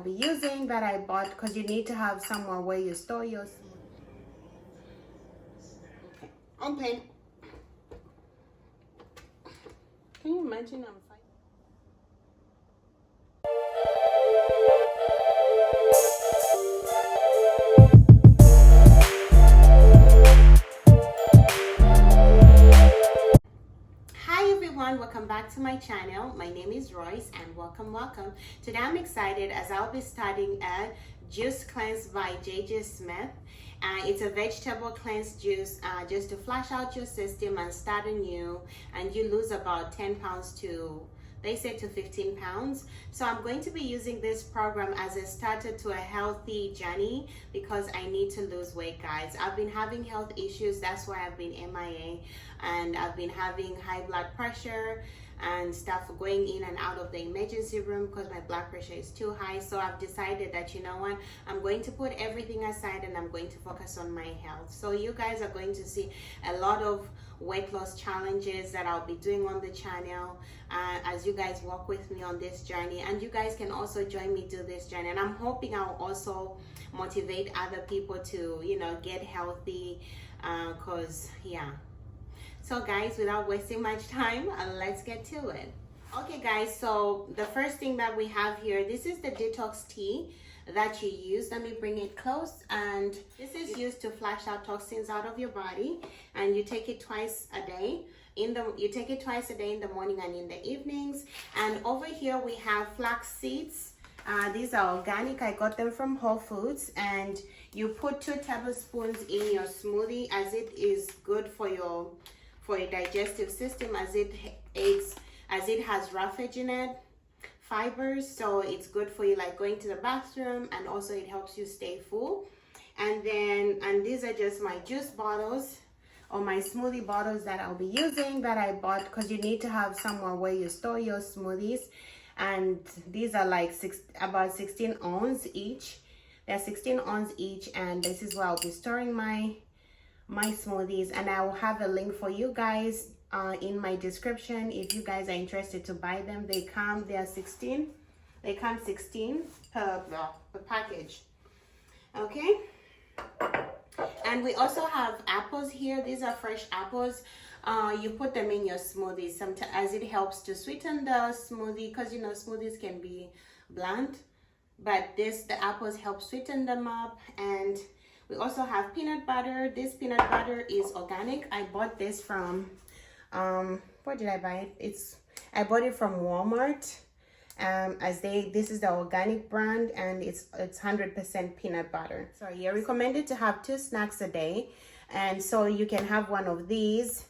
be using that I bought, because you need to have somewhere where you store your open. Can you imagine I'm fighting? Welcome back to my channel. My name is Royce and welcome. Today I'm excited as I'll be starting a juice cleanse by JJ Smith. It's a vegetable cleanse juice just to flush out your system and start anew, and you lose about 10 pounds to, they say, to 15 pounds. So I'm going to be using this program as a starter to a healthy journey because I need to lose weight, guys. I've been having health issues. That's why I've been MIA, and I've been having high blood pressure and stuff, going in and out of the emergency room because my blood pressure is too high. So I've decided that, you know what, I'm going to put everything aside and I'm going to focus on my health. So you guys are going to see a lot of weight loss challenges that I'll be doing on the channel as you guys walk with me on this journey, and you guys can also join me do this journey. And I'm hoping I'll also motivate other people to, you know, get healthy, because so guys, without wasting much time, let's get to it. Okay guys, so the first thing that we have here, this is the detox tea that you use. Let me bring it close. And this is used to flush out toxins out of your body, and you take it twice a day. You take it twice a day, in the morning and in the evenings. And over here we have flax seeds. These are organic. I got them from Whole Foods, and you put 2 tablespoons in your smoothie, as it is good for your digestive system, as it has roughage in it, fibers, so it's good for you, like going to the bathroom, and also it helps you stay full. And these are just my juice bottles or my smoothie bottles that I'll be using, that I bought because you need to have somewhere where you store your smoothies. And these are like about 16 ounce each. They're 16 ounce each, and this is where I'll be storing my smoothies. And I will have a link for you guys in my description if you guys are interested to buy them. They come 16 per package. Okay, and we also have apples here. These are fresh apples. You put them in your smoothies sometimes, as it helps to sweeten the smoothie, because you know smoothies can be bland, but the apples help sweeten them up. And we also have peanut butter. This peanut butter is organic. I bought this from where did I buy it? I bought it from Walmart. This is the organic brand, and it's 100% peanut butter. So you're recommended to have 2 snacks a day, and so you can have one of these,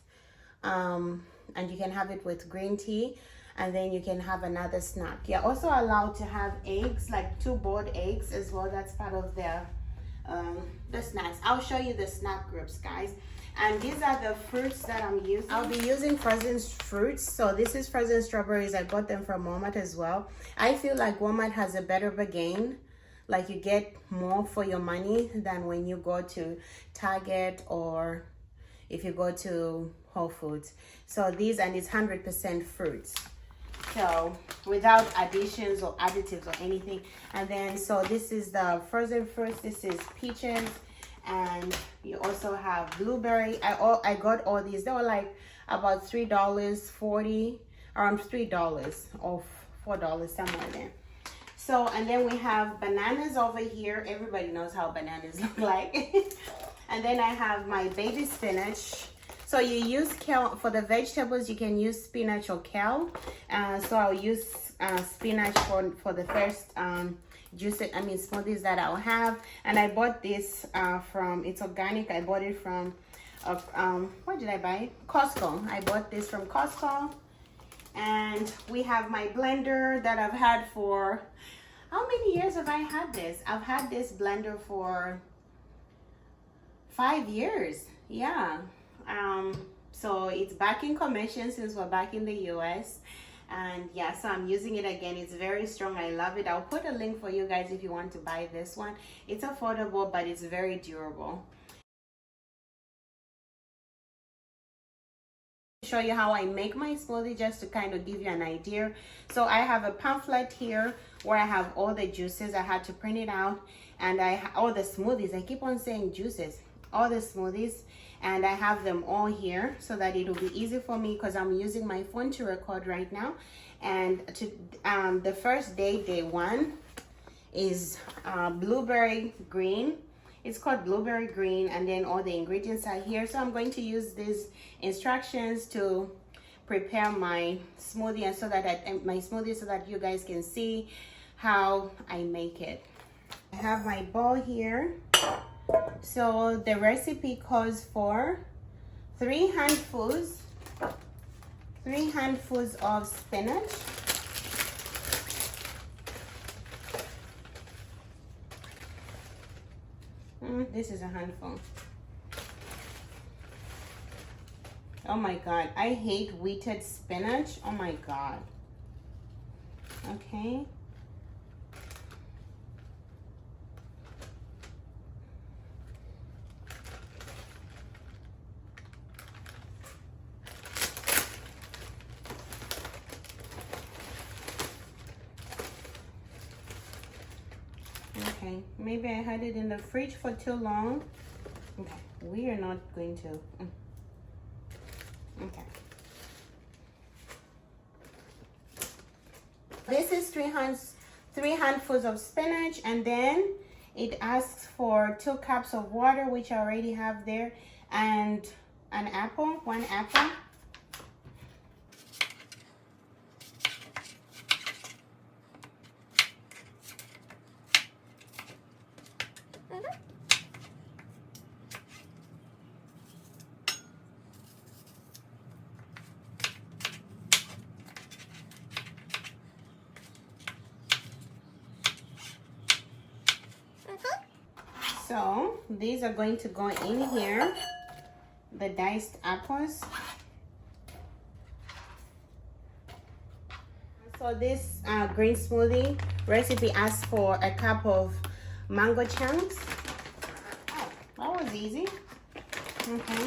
and you can have it with green tea, and then you can have another snack. You're also allowed to have eggs, like 2 boiled eggs as well. That's part of the snacks. I'll show you the snack groups, guys. And these are the fruits that I'm using. I'll be using frozen fruits. So this is frozen strawberries. I got them from Walmart as well. I feel like Walmart has a better bargain. Like you get more for your money than when you go to Target or if you go to Whole Foods. So these, and it's 100% fruits, so without additions or additives or anything. And then so this is the frozen fruits. This is peaches, and you also have blueberry. I got all these. They were like about $3.40, around $3 or $4, somewhere there. So, and then we have bananas over here. Everybody knows how bananas look like. And then I have my baby spinach. So you use kale for the vegetables. You can use spinach or kale. So I'll use spinach for the first smoothies that I'll have. And I bought this from, it's organic. I bought it from where did I buy it? Costco. I bought this from Costco. And we have my blender that I've had for, how many years have I had this? I've had this blender for 5 years. Yeah. So it's back in commission since we're back in the US. And yeah, so I'm using it again. It's very strong. I love it. I'll put a link for you guys if you want to buy this one. It's affordable, but it's very durable. show you how I make my smoothie, just to kind of give you an idea. So I have a pamphlet here where I have all the juices. I had to print it out, and all the smoothies. I keep on saying juices. All the smoothies, and I have them all here so that it will be easy for me, because I'm using my phone to record right now. And the first day one is blueberry green. It's called blueberry green, and then all the ingredients are here. So I'm going to use these instructions to prepare my smoothie, and so that you guys can see how I make it. I have my bowl here. So the recipe calls for 3 handfuls of spinach, this is a handful. Oh my god, I hate wheated spinach. Oh my god. Okay. Okay, maybe I had it in the fridge for too long. Okay, we are not going to. Okay. This is 3 handfuls of spinach, and then it asks for 2 cups of water, which I already have there, and an apple, 1 apple. So these are going to go in here, the diced apples. So this green smoothie recipe asks for a cup of mango chunks. Oh, that was easy. Okay.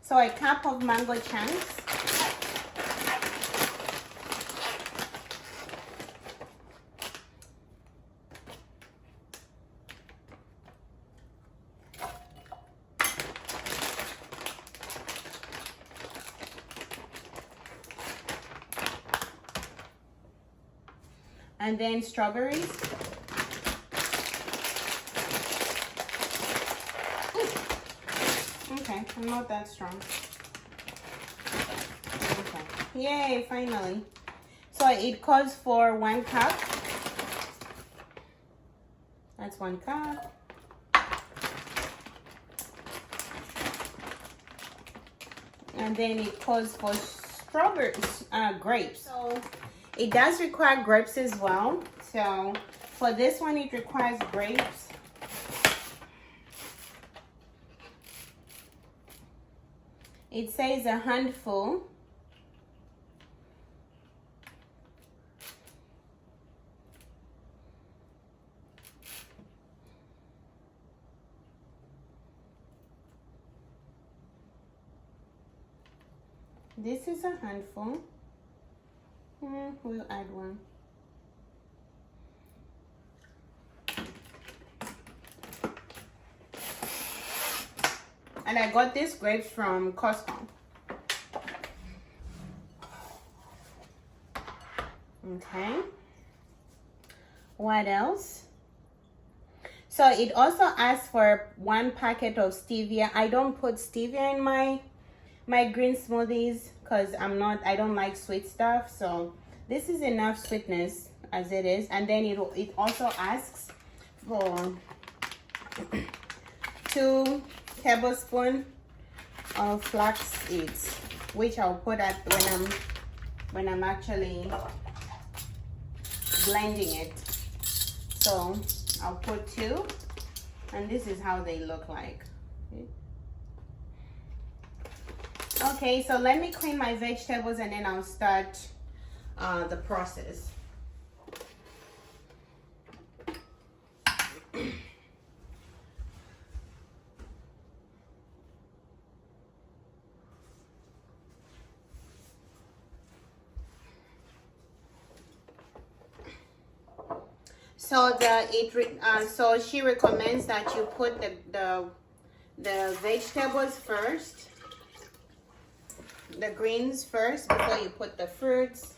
So a cup of mango chunks. And then strawberries. Ooh. Okay, I'm not that strong. Okay, yay, finally. So it calls for 1 cup. That's 1 cup. And then it calls for strawberries, grapes. So it does require grapes as well. So for this one, it requires grapes. It says a handful. This is a handful. We'll add 1. And I got these grapes from Costco. Okay. What else? So it also asks for 1 packet of stevia. I don't put stevia in my green smoothies because I don't like sweet stuff. So this is enough sweetness as it is. And then it also asks for 2 tablespoons of flax seeds, which I'll put at when I'm actually blending it. So I'll put 2, and this is how they look like. Okay, so let me clean my vegetables and then I'll start the process. So so she recommends that you put the vegetables first, the greens first before you put the fruits.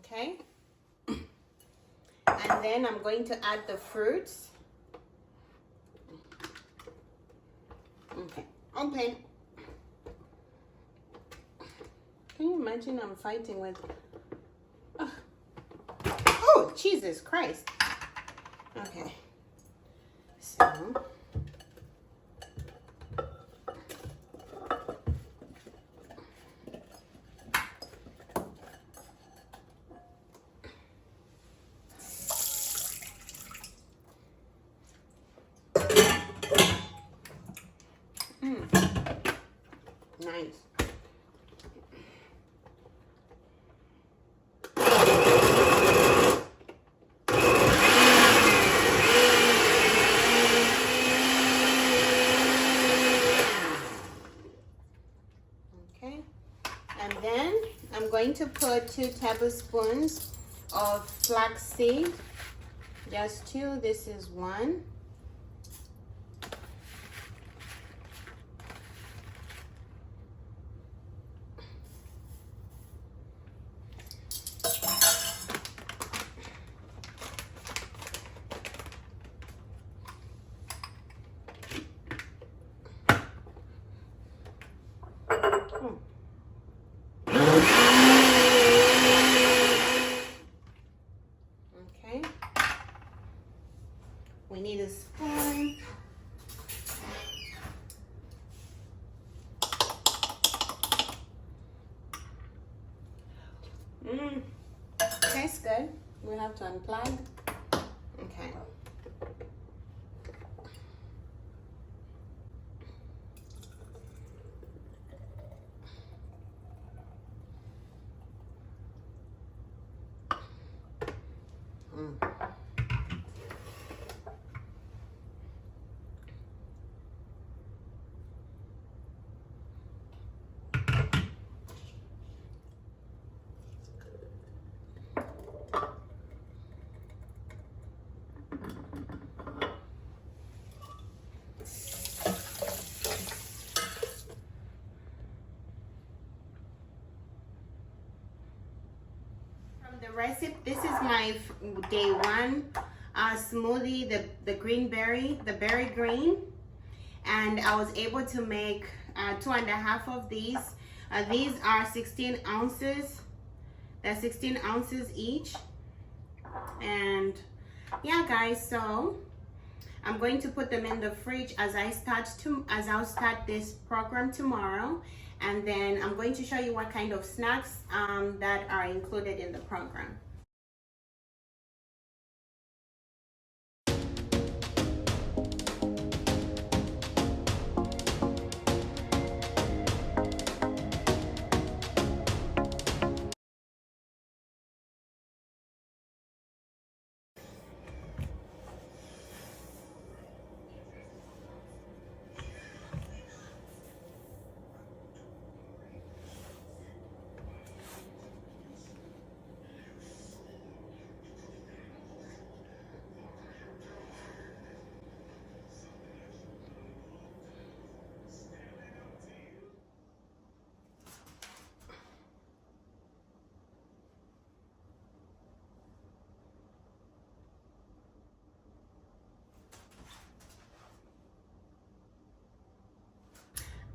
Okay, and then I'm going to add the fruits. Okay, open. Can you imagine I'm fighting with... Oh, Jesus Christ. Okay, so... Nice. Okay, and then I'm going to put 2 tablespoons of flaxseed. Just 2. This is 1. Okay. We need a spoon. Tastes good. We have to unplug. Okay. The recipe, this is my day 1 smoothie, the berry green, and I was able to make 2.5 of these. These are 16 ounces. That's 16 ounces each. And yeah, guys, so I'm going to put them in the fridge as I'll start this program tomorrow. And then I'm going to show you what kind of snacks that are included in the program.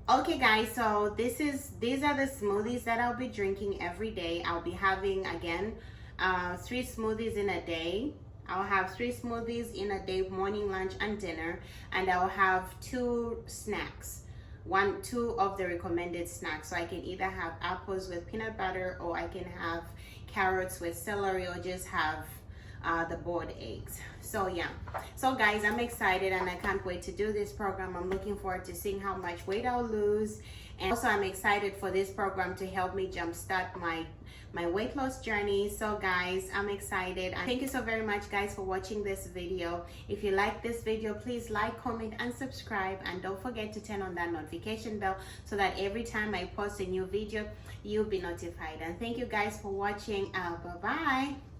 Okay guys, so these are the smoothies that I'll be drinking every day. I'll be having again 3 smoothies in a day. I'll have 3 smoothies in a day, morning, lunch, and dinner, and I'll have 2 snacks. 2 of the recommended snacks. So I can either have apples with peanut butter, or I can have carrots with celery, or just have the boiled eggs. So yeah, so guys, I'm excited and I can't wait to do this program. I'm looking forward to seeing how much weight I'll lose, and also I'm excited for this program to help me jumpstart my weight loss journey. So guys, I'm excited, and thank you so very much guys for watching this video. If you like this video, please like, comment, and subscribe, and don't forget to turn on that notification bell so that every time I post a new video, you'll be notified. And thank you guys for watching. Bye bye.